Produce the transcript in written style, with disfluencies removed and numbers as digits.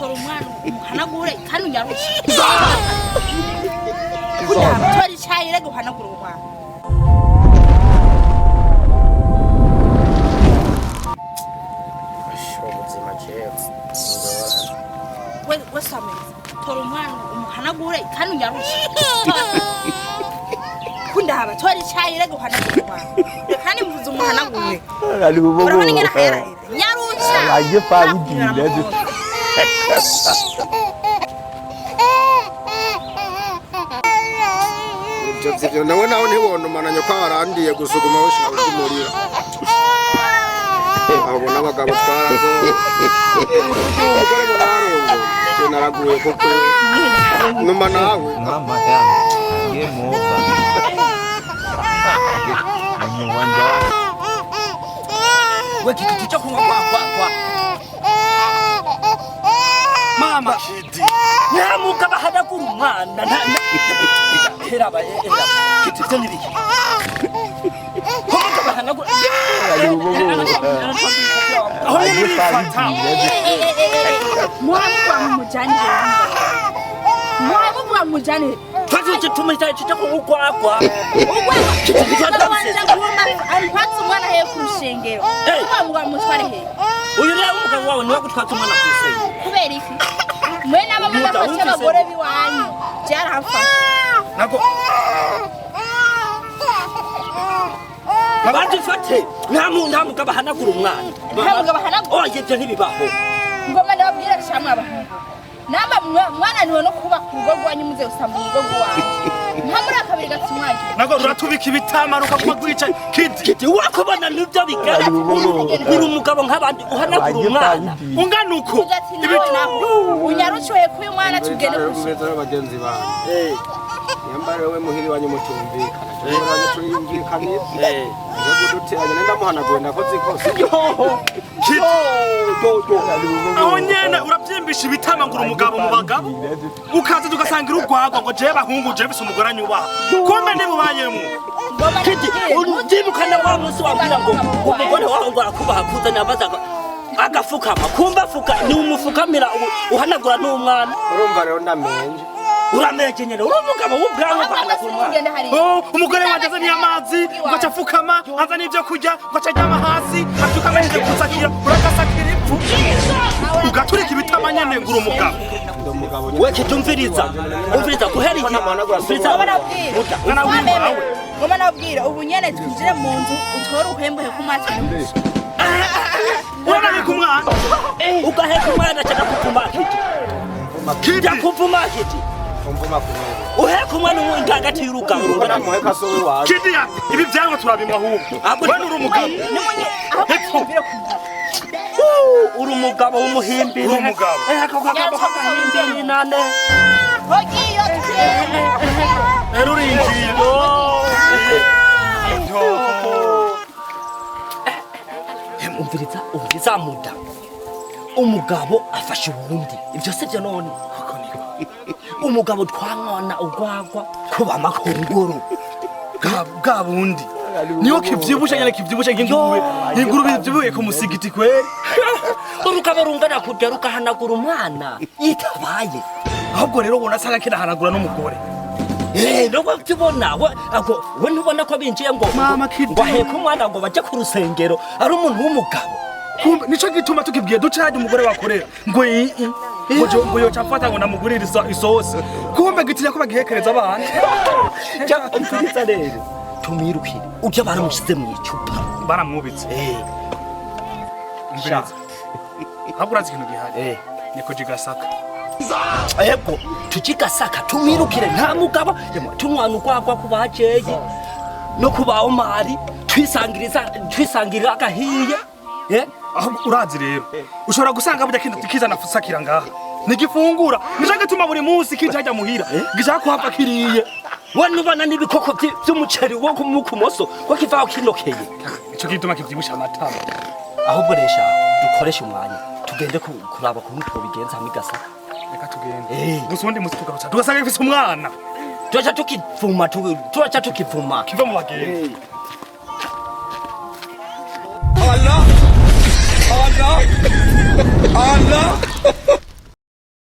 tora umwana umuhanagure kandi unyarutse tora icyayi rege uhanagure umwana ubuzima kera we sameza tora umwana umuhanagure kandi unyarutse kundaba tora icyayi rege uhanagure umwana kandi mvuze umuhanagure urabona ingene ahera nyarutse aje paridireze ibyo nawe ntibona umananya ko warandiye gusuguma wishaka kumurira abo n'abagabo twarago umugore ngo narongo cyo naraguye koko numa nawe mama yangu ye mova nyuwanda we kitu cyo kunywa kwa mama kidi nyamuka bahadagura umwana heraba kitu cyo nibiki komuka bahanagura aho nibifata muhamu mujane twaje tumita cyo kukwakwa antwatse umwana he ku rushengero kwa mutware he uyu rero umugabo wawe niwe gutwatse umwana ku rusengero kubera iki mwe n'abamwe bafashe abagore biwanyu byaramfashe nako abandi fate nta mugabo ahanagura umwana nta mugabo ahanagura oye ibyo ntibibaho ngoma ndababwira shamwe abahungu namba mwana niwe no kuba ku rugo rwanyu muze usamba urugo rwanyu nta muri akabiri gatumwaje nako ruratubika ibitamanuka kuba kwica kidi wakubona nibyo bigara uri umugabo nk'abandi uhanagura umwana ungana uko unyaruciye kuyu mwana tugende kusheza abagenzi bawe yambare we muhiri wanyu mutumvikana cyo banyu tuyumvikane ngo duteranye ndamuhanagura ndakoze kose aho nyene urabyimbisha ibitamangura umugabo mu bagabo ukaza tugasangira urwagwa ngo je bahungu je bise umugore anyubaha kumbe ndibubayemo kidi undimukana wa musi wabwira ngo umugore wawe ngo akubaha kuzana abazaga agafukama kumba fuka ni umufukamira uhanagura n'umwana urumva rero ndamenje uramenye nyene uri umugabo w'ubwanwa bahanagura umwana umugore wanje azaniye amazi ugaca afukama azaniye ibyo kurya ugaca aryama hasi atukamenje kusakira uragasakira ipfu ugaturika ibitama nyene ngura umugabo we kitumviriza umviriza guhera iki umviriza ngoma nabwira ubu nyene twinjire mu nzu utore uhembuhe ku maso urabona ku mwana ugaheka umwana cyane kuvuma kidi kuvuma kidi uheka umwana umwe hagati y'urugabo rungana muheka so we waje kidi ibi byango turabimwa ahubwo we uri umugabo uri umugabo w'umuhimbi uri umugabo ako kagabo k'agahimbi nane hogiyo erurinjiro umviriza muda umugabo afashe uwundi ibyo se byo none umugabo twangona ugwagwa kuba amakongoro bwa bundi niyo kivyibusha nyane kivyibusha ingurube zibyibuye ku musigiti kweri urukaba rungana kurya rukahanagura umwana yitabaye ahubwo rero ubona asanga kirahanagura n'umugore nubwo tubona we ntubona ko binjiye ngo aheka umwana ngo bajye ku rusengero ari umuntu w'umugabo nico gituma tukibwiye ducaje umugore wakorera ngo yoca afata ngo namugurire isose kumbe gitinya ko bagihekereza abana umviriza rero tumwirukire urya baramushize mu icupa baramwubitse umviriza ntabwo urazi ikintu gihari niko jigasaka ego tujigasaka tumwirukire nta mugabo tumwana urwagwa ku bajeye no ku ba omari twisangirira agahiye aho urazi rero ushobora gusanga burya kintu tikizana fusakira ngaha nigifungura nishaka gituma buri munsi kijya muhira gishaka kuhava kiriye wani ubana n'ibikoko by'umuceri wo kumukumoso ko kivaho kinokeye ico gituma kivyibusha amatama ahubwo resha dukoresha umwanya tugende kuraba ku mutwe bigenza hamigasa reka tugende gusa ubundi musi tugarutsa tugasanga ifise umwana turaca tukivuma kiva mu bageni Allah Allah Allah